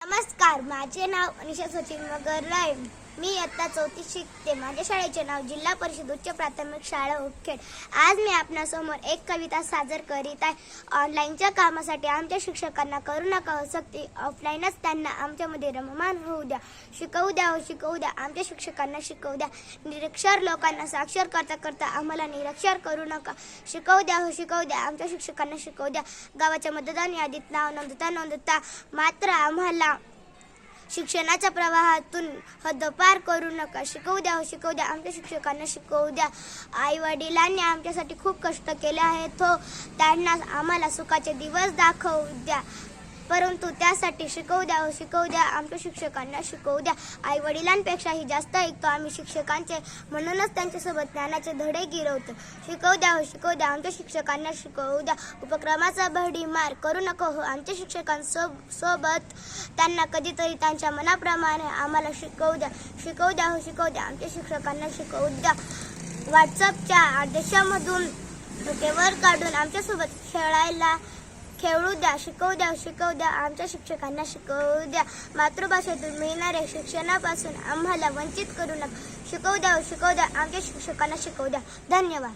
नमस्कार, माझे नाव अनिशा सचिन मगर. मी इयत्ता 4थी शिकते. माझ्या शाळेचे नाव जिल्हा परिषद उच्च प्राथमिक शाळा उदखेड. आज मी आपणासमोर एक कविता सादर करीत आहे. ऑनलाईनच्या कामासाठी आमच्या शिक्षकांना करू नका सक्ती, ऑफलाईनच त्यांना आमच्यामध्ये रममान होऊ द्या. शिकवू द्या, शिकवू द्या, आमच्या शिक्षकांना शिकवू द्या. निरक्षर लोकांना साक्षर करता करता आम्हाला निरक्षर करू नका. शिकवू द्या, शिकवू द्या, आमच्या शिक्षकांना शिकवू द्या. गावाच्या मतदान यादीत नाव नोंदता मात्र आम्हाला शिक्षणाच्या प्रवाहातून हद्दपार करू नका. शिकवू द्या, शिकवू द्या, आमच्या शिक्षकांना शिकवू द्या. आई वडिलांनी आमच्यासाठी खूप कष्ट केले आहेत हो, त्यांना आम्हाला सुखाचे दिवस दाखवू द्या. परंतु त्यासाठी शिकवू द्या, शिकवू द्या, आमच्या शिक्षकांना शिकवू द्या. आई वडिलांपेक्षाही जास्त ऐकतो आम्ही शिक्षकांचे, म्हणूनच त्यांच्यासोबत ज्ञानाचे धडे गिरवतो. शिकवू द्या, शिकवू द्या, आमच्या शिक्षकांना शिकवू द्या. उपक्रमाचा भडीमार करू नको हो आमच्या शिक्षकांसोबत, त्यांना कधीतरी त्यांच्या मनाप्रमाणे आम्हाला शिकवू द्या. शिकवू द्या, शिकवू द्या, आमच्या शिक्षकांना शिकवू द्या. व्हॉट्सअपच्या आदेशामधून डोक्यावर काढून आमच्यासोबत खेळू द्या. शिकवू द्या, शिकवू द्या, आमच्या शिक्षकांना शिकवू द्या. मातृभाषेतून मिळणाऱ्या शिक्षणापासून आम्हाला वंचित करू नका. शिकवू द्या, शिकवू द्या, आमच्या शिक्षकांना शिकवू द्या. धन्यवाद.